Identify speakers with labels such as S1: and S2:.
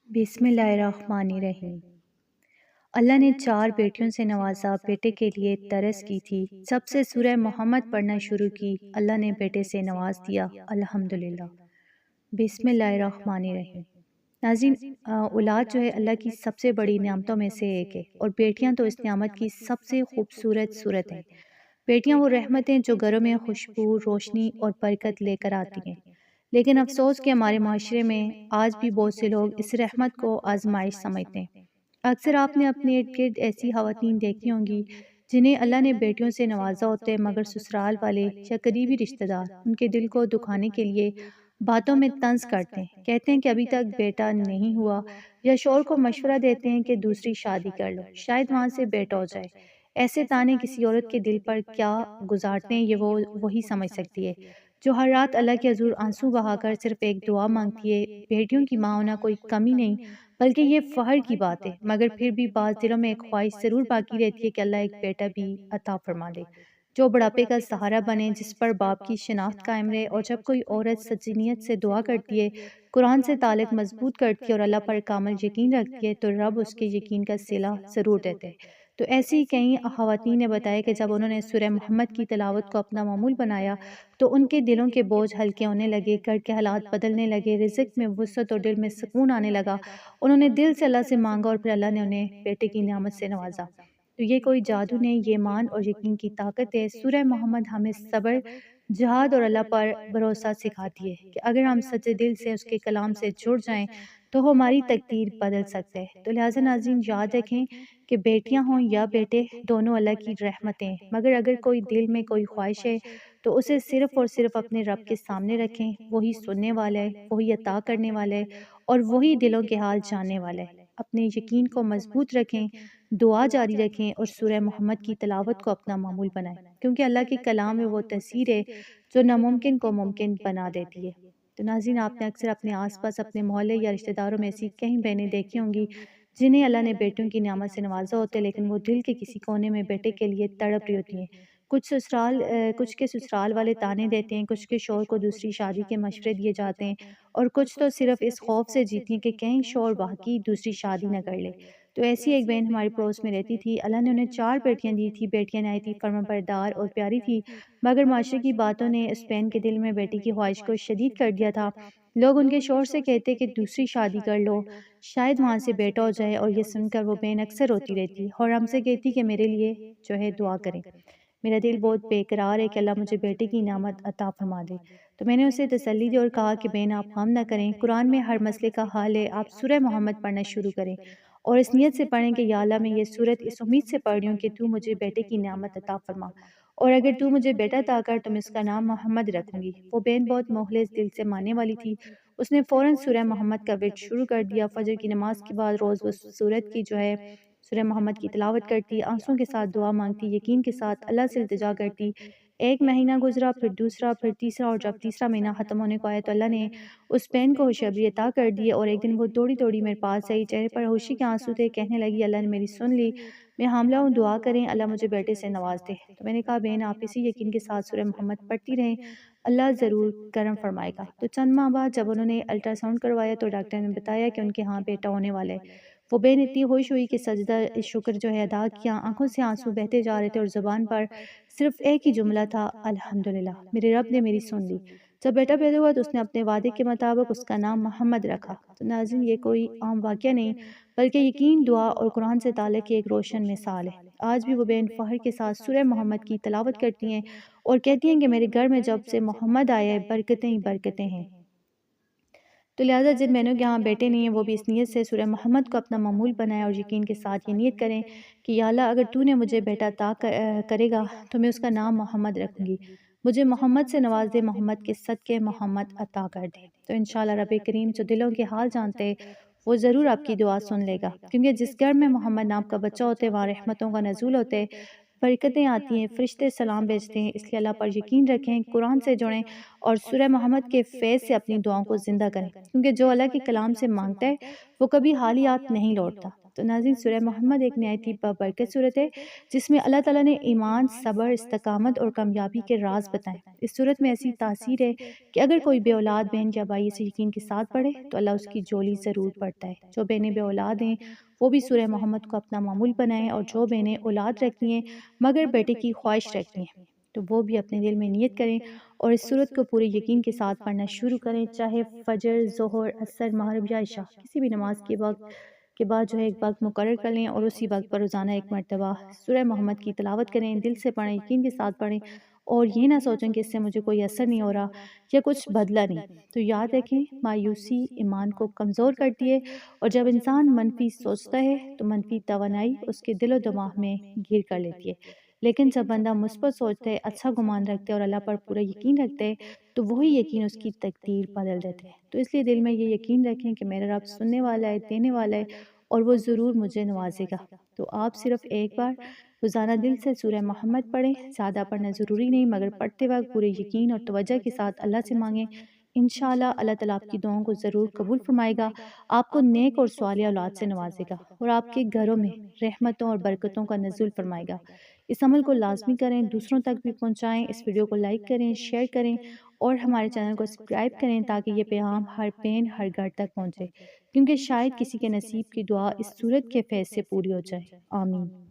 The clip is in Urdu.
S1: بسم اللہ الرحمن الرحیم۔ اللہ نے 4 بیٹیوں سے نوازا، بیٹے کے لیے ترس کی تھی، سب سے سورہ محمد پڑھنا شروع کی، اللہ نے بیٹے سے نواز دیا، الحمدللہ۔ بسم اللہ الرحمن الرحیم۔ ناظرین، اولاد جو ہے اللہ کی سب سے بڑی نعمتوں میں سے ایک ہے، اور بیٹیاں تو اس نعمت کی سب سے خوبصورت صورت ہیں۔ بیٹیاں وہ رحمتیں جو گھروں میں خوشبو، روشنی اور برکت لے کر آتی ہیں، لیکن افسوس کہ ہمارے معاشرے میں آج بھی بہت سے لوگ اس رحمت کو آزمائش سمجھتے ہیں۔ اکثر آپ نے اپنے ارد گرد ایسی خواتین دیکھی ہوں گی جنہیں اللہ نے بیٹیوں سے نوازا ہوتا ہے، مگر سسرال والے یا قریبی رشتہ دار ان کے دل کو دکھانے کے لیے باتوں میں طنز کرتے ہیں، کہتے ہیں کہ ابھی تک بیٹا نہیں ہوا، یا شوہر کو مشورہ دیتے ہیں کہ دوسری شادی کر لو، شاید وہاں سے بیٹا ہو جائے۔ ایسے تانے کسی عورت کے دل پر کیا گزارتے ہیں، یہ وہی سمجھ سکتی ہے، جو ہر رات اللہ کے حضور آنسو بہا کر صرف ایک دعا مانگتی ہے۔ بیٹیوں کی ماں ہونا کوئی کمی نہیں، بلکہ یہ فخر کی بات ہے، مگر پھر بھی بعض دلوں میں ایک خواہش ضرور باقی رہتی ہے کہ اللہ ایک بیٹا بھی عطا فرما دے، جو بڑھاپے کا سہارا بنے، جس پر باپ کی شناخت قائم رہے۔ اور جب کوئی عورت سچی نیت سے دعا کرتی ہے، قرآن سے تعلق مضبوط کرتی ہے اور اللہ پر کامل یقین رکھتی ہے، تو رب اس کے یقین کا صلہ ضرور دیتے ہیں۔ تو ایسی کئی خواتین نے بتایا کہ جب انہوں نے سورہ محمد کی تلاوت کو اپنا معمول بنایا تو ان کے دلوں کے بوجھ ہلکے ہونے لگے، گھر کے حالات بدلنے لگے، رزق میں وسعت اور دل میں سکون آنے لگا۔ انہوں نے دل سے اللہ سے مانگا اور پھر اللہ نے انہیں بیٹے کی نعمت سے نوازا۔ تو یہ کوئی جادو نہیں، یہ ایمان اور یقین کی طاقت ہے۔ سورہ محمد ہمیں صبر، جہاد اور اللہ پر بھروسہ سکھاتی ہے کہ اگر ہم سچے دل سے اس کے کلام سے جڑ جائیں تو وہ ہماری تقدیر بدل سکتے ہیں۔ تو لہٰذا ناظرین، یاد رکھیں کہ بیٹیاں ہوں یا بیٹے، دونوں اللہ کی رحمتیں ہیں، مگر اگر کوئی دل میں کوئی خواہش ہے تو اسے صرف اور صرف اپنے رب کے سامنے رکھیں، وہی سننے والا ہے، وہی عطا کرنے والا ہے، اور وہی دلوں کے حال جاننے والا ہے۔ اپنے یقین کو مضبوط رکھیں، دعا جاری رکھیں اور سورہ محمد کی تلاوت کو اپنا معمول بنائیں، کیونکہ اللہ کے کلام میں وہ تاثیر ہے جو ناممکن کو ممکن بنا دیتی ہے۔ تو ناظرین، آپ نے اکثر اپنے آس پاس، اپنے محلے یا رشتہ داروں میں ایسی کئی بہنیں دیکھی ہوں گی جنہیں اللہ نے بیٹوں کی نعمت سے نوازا ہوتا ہے، لیکن وہ دل کے کسی کونے میں بیٹے کے لیے تڑپ رہی ہوتی ہیں۔ کچھ کے سسرال والے تانے دیتے ہیں، کچھ کے شوہر کو دوسری شادی کے مشورے دیے جاتے ہیں، اور کچھ تو صرف اس خوف سے جیتی ہیں کہ کہیں شوہر واقعی دوسری شادی نہ کر لے۔ تو ایسی ایک بہن ہمارے پڑوس میں رہتی تھی، اللہ نے انہیں 4 بیٹیاں دی تھی، بیٹیاں نہایت ہی فرمانبردار اور پیاری تھی، مگر معاشرے کی باتوں نے اس بہن کے دل میں بیٹی کی خواہش کو شدید کر دیا تھا۔ لوگ ان کے شوہر سے کہتے کہ دوسری شادی کر لو، شاید وہاں سے بیٹا ہو جائے، اور یہ سن کر وہ بہن اکثر روتی رہتی اور ہم سے کہتی کہ میرے لیے جو ہے دعا کریں، میرا دل بہت بے قرار ہے کہ اللہ مجھے بیٹے کی نعمت عطا فرما دے۔ تو میں نے اسے تسلی دی اور کہا کہ بہن، آپ غم نہ کریں، قرآن میں ہر مسئلے کا حل ہے، آپ سورہ محمد پڑھنا شروع کریں اور اس نیت سے پڑھیں کہ یا اللہ، میں یہ سورت اس امید سے پڑھ رہی ہوں کہ تو مجھے بیٹے کی نعمت عطا فرما، اور اگر تو مجھے بیٹا عطا کر تو میں اس کا نام محمد رکھوں گی۔ وہ بہن بہت مخلص دل سے ماننے والی تھی، اس نے فوراً سورہ محمد کا ورد شروع کر دیا۔ فجر کی نماز کے بعد روز وہ سورت کی جو ہے سورہ محمد کی تلاوت کرتی، آنسوں کے ساتھ دعا مانگتی، یقین کے ساتھ اللہ سے التجا کرتی۔ ایک مہینہ گزرا، پھر دوسرا، پھر تیسرا، اور جب تیسرا مہینہ ختم ہونے کو آیا تو اللہ نے اس بہن کو خوشخبری عطا کر دی، اور ایک دن وہ دوڑی دوڑی میرے پاس آئی، چہرے پر خوشی کے آنسو تھے، کہنے لگی اللہ نے میری سن لی، میں حاملہ ہوں، دعا کریں اللہ مجھے بیٹے سے نواز دے۔ تو میں نے کہا بہن، آپ اسی یقین کے ساتھ سورہ محمد پڑھتی رہیں، اللہ ضرور کرم فرمائے گا۔ تو چند ماہ بعد جب انہوں نے الٹرا ساؤنڈ کروایا تو ڈاکٹر نے بتایا کہ ان کے ہاں بیٹا ہونے والا ہے۔ وہ بہن اتنی خوش ہوئی کہ سجدہ شکر جو ہے ادا کیا، آنکھوں سے آنسو بہتے جا رہے تھے اور زبان پر صرف ایک ہی جملہ تھا، الحمدللہ، میرے رب نے میری سن لی۔ جب بیٹا پیدا ہوا تو اس نے اپنے وعدے کے مطابق اس کا نام محمد رکھا۔ تو ناظرین، یہ کوئی عام واقعہ نہیں، بلکہ یقین، دعا اور قرآن سے تعلق کی ایک روشن مثال ہے۔ آج بھی وہ بہن فخر کے ساتھ سورہ محمد کی تلاوت کرتی ہیں اور کہتی ہیں کہ میرے گھر میں جب سے محمد آیا ہے برکتیں ہی برکتیں ہیں۔ تو لہٰذا جن بہنوں کے یہاں بیٹے نہیں ہیں وہ بھی اس نیت سے سورہ محمد کو اپنا معمول بنائیں اور یقین کے ساتھ یہ نیت کریں کہ یا اللہ، اگر تو نے مجھے بیٹا عطا کرے گا تو میں اس کا نام محمد رکھوں گی، مجھے محمد سے نواز دے، محمد کے صدقے محمد عطا کر دے۔ تو انشاءاللہ رب کریم جو دلوں کے حال جانتے ہیں وہ ضرور آپ کی دعا سن لے گا، کیونکہ جس گھر میں محمد نام کا بچہ ہوتا ہے وہاں رحمتوں کا نزول ہوتا ہے، برکتیں آتی ہیں، فرشتے سلام بھیجتے ہیں۔ اس لیے اللہ پر یقین رکھیں، قرآن سے جڑیں اور سورہ محمد کے فیض سے اپنی دعاؤں کو زندہ کریں، کیونکہ جو اللہ کے کلام سے مانگتا ہے وہ کبھی خالی ہاتھ نہیں لوٹتا۔ تو ناظرین، سورہ محمد ایک نہایت ہی بابرکت صورت ہے جس میں اللہ تعالیٰ نے ایمان، صبر، استقامت اور کامیابی کے راز بتائیں۔ اس صورت میں ایسی تاثیر ہے کہ اگر کوئی بے اولاد بہن یا بھائی اسے یقین کے ساتھ پڑھے تو اللہ اس کی جولی ضرور پڑتا ہے۔ جو بہنیں بے اولاد ہیں وہ بھی سورہ محمد کو اپنا معمول بنائیں، اور جو بہنیں اولاد رکھتی ہیں مگر بیٹے کی خواہش رکھتی ہیں تو وہ بھی اپنے دل میں نیت کریں اور اس صورت کو پورے یقین کے ساتھ پڑھنا شروع کریں، چاہے فجر، ظہر، عصر، مغرب یا عشاء، کسی بھی نماز کے وقت کے بعد ایک وقت مقرر کر لیں اور اسی وقت پر روزانہ ایک مرتبہ سورہ محمد کی تلاوت کریں، دل سے پڑھیں، یقین کے ساتھ پڑھیں، اور یہ نہ سوچیں کہ اس سے مجھے کوئی اثر نہیں ہو رہا یا کچھ بدلا نہیں۔ تو یاد رکھیں، مایوسی ایمان کو کمزور کرتی ہے، اور جب انسان منفی سوچتا ہے تو منفی توانائی اس کے دل و دماغ میں گیر کر لیتی ہے، لیکن جب بندہ مثبت سوچتا ہے، اچھا گمان رکھتا ہے اور اللہ پر پورا یقین رکھتا ہے تو وہی یقین اس کی تقدیر بدل دیتا ہے۔ تو اس لیے دل میں یہ یقین رکھیں کہ میرا رب سننے والا ہے، دینے والا ہے، اور وہ ضرور مجھے نوازے گا۔ تو آپ صرف ایک بار روزانہ دل سے سورہ محمد پڑھیں، زیادہ پڑھنا ضروری نہیں، مگر پڑھتے وقت پورے یقین اور توجہ کے ساتھ اللہ سے مانگیں۔ انشاءاللہ اللہ تعالیٰ آپ کی دعاؤں کو ضرور قبول فرمائے گا، آپ کو نیک اور صالح اولاد سے نوازے گا، اور آپ کے گھروں میں رحمتوں اور برکتوں کا نزول فرمائے گا۔ اس عمل کو لازمی کریں، دوسروں تک بھی پہنچائیں، اس ویڈیو کو لائک کریں، شیئر کریں، اور ہمارے چینل کو سبسکرائب کریں تاکہ یہ پیغام ہر بہن، ہر گھر تک پہنچے، کیونکہ شاید کسی کے نصیب کی دعا اس صورت کے فیض سے پوری ہو جائے۔ آمین۔